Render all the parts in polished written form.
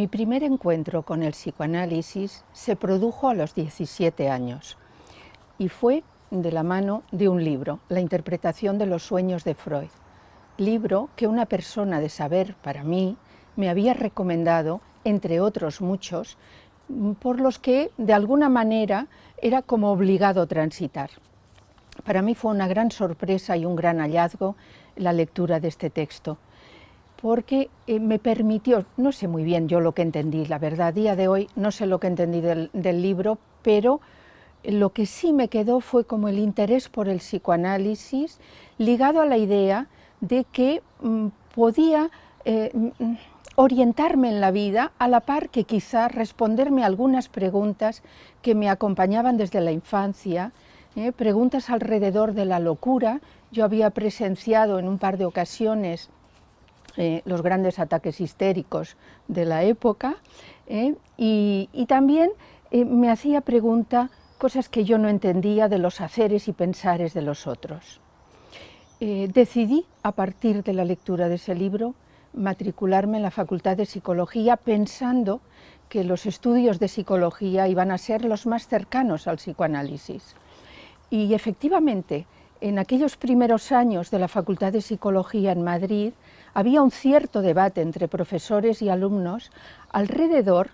Mi primer encuentro con el psicoanálisis se produjo a los 17 años y fue de la mano de un libro, La interpretación de los sueños de Freud, libro que una persona de saber para mí me había recomendado, entre otros muchos, por los que de alguna manera era como obligado transitar. Para mí fue una gran sorpresa y un gran hallazgo la lectura de este texto, porque me permitió, no sé muy bien yo lo que entendí, la verdad, a día de hoy no sé lo que entendí del libro, pero lo que sí me quedó fue como el interés por el psicoanálisis ligado a la idea de que podía orientarme en la vida a la par que quizá responderme a algunas preguntas que me acompañaban desde la infancia, preguntas alrededor de la locura. Yo había presenciado en un par de ocasiones los grandes ataques histéricos de la época y también me hacía pregunta cosas que yo no entendía de los haceres y pensares de los otros. Decidí, a partir de la lectura de ese libro, matricularme en la Facultad de Psicología pensando que los estudios de psicología iban a ser los más cercanos al psicoanálisis. Y efectivamente, en aquellos primeros años de la Facultad de Psicología en Madrid, había un cierto debate entre profesores y alumnos alrededor,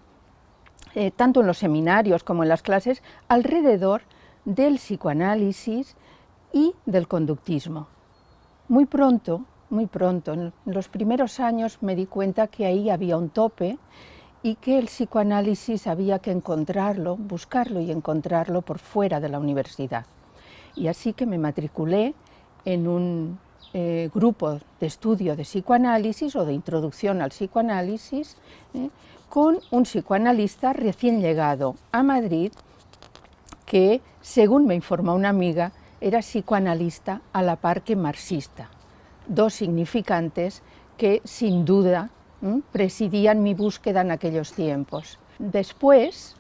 tanto en los seminarios como en las clases, alrededor del psicoanálisis y del conductismo. Muy pronto, en los primeros años me di cuenta que ahí había un tope y que el psicoanálisis había que encontrarlo, buscarlo y encontrarlo por fuera de la universidad. Y así que me matriculé en un grupo de estudio de psicoanálisis o de introducción al psicoanálisis con un psicoanalista recién llegado a Madrid que, según me informó una amiga, era psicoanalista a la par que marxista, dos significantes que sin duda presidían mi búsqueda en aquellos tiempos. Después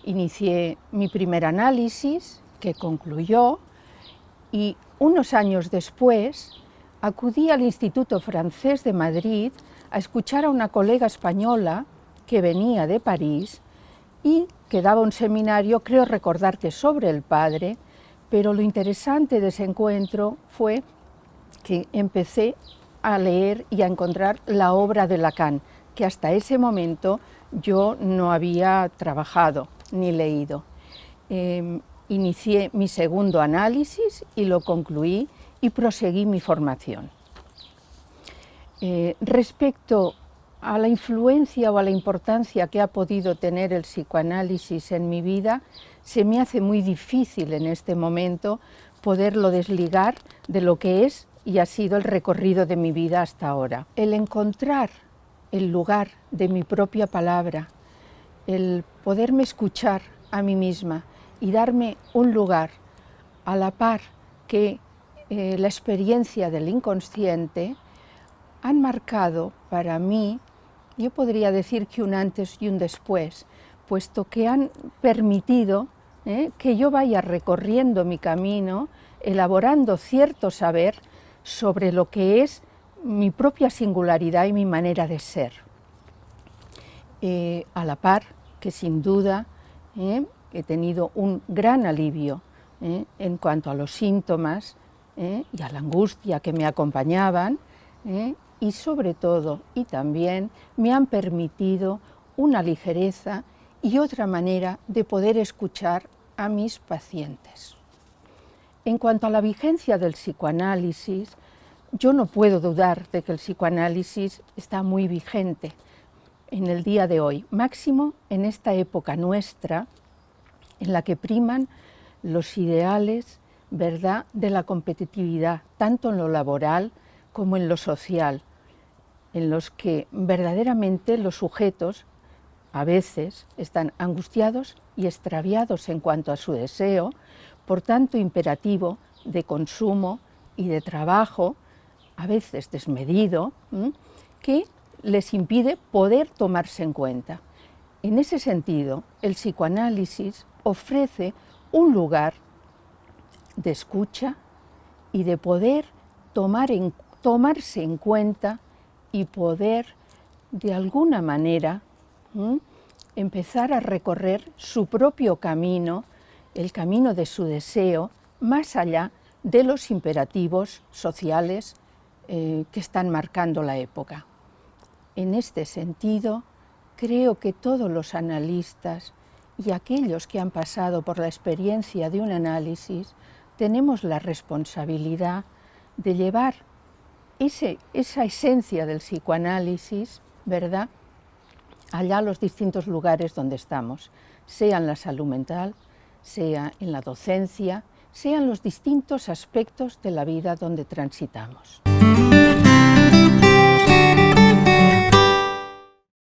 inicié mi primer análisis, que concluyó, y unos años después acudí al Instituto Francés de Madrid a escuchar a una colega española que venía de París y que daba un seminario, creo recordar que sobre el padre, pero lo interesante de ese encuentro fue que empecé a leer y a encontrar la obra de Lacan, que hasta ese momento yo no había trabajado ni leído. Inicié mi segundo análisis y lo concluí y proseguí mi formación. Respecto a la influencia o a la importancia que ha podido tener el psicoanálisis en mi vida, se me hace muy difícil en este momento poderlo desligar de lo que es y ha sido el recorrido de mi vida hasta ahora. El encontrar el lugar de mi propia palabra, el poderme escuchar a mí misma y darme un lugar a la par que la experiencia del inconsciente han marcado para mí, yo podría decir que un antes y un después, puesto que han permitido que yo vaya recorriendo mi camino, elaborando cierto saber sobre lo que es mi propia singularidad y mi manera de ser. A la par que sin duda he tenido un gran alivio en cuanto a los síntomas y a la angustia que me acompañaban y sobre todo y también me han permitido una ligereza y otra manera de poder escuchar a mis pacientes. En cuanto a la vigencia del psicoanálisis, yo no puedo dudar de que el psicoanálisis está muy vigente en el día de hoy, máximo en esta época nuestra, en la que priman los ideales, ¿verdad?, de la competitividad, tanto en lo laboral como en lo social, en los que verdaderamente los sujetos a veces están angustiados y extraviados en cuanto a su deseo, por tanto imperativo de consumo y de trabajo, a veces desmedido, que les impide poder tomarse en cuenta. En ese sentido, el psicoanálisis ofrece un lugar de escucha y de poder tomarse en cuenta y poder, de alguna manera, empezar a recorrer su propio camino, el camino de su deseo, más allá de los imperativos sociales que están marcando la época. En este sentido, creo que todos los analistas y aquellos que han pasado por la experiencia de un análisis tenemos la responsabilidad de llevar esa esencia del psicoanálisis, ¿verdad?, allá a los distintos lugares donde estamos, sea en la salud mental, sea en la docencia, sea en los distintos aspectos de la vida donde transitamos.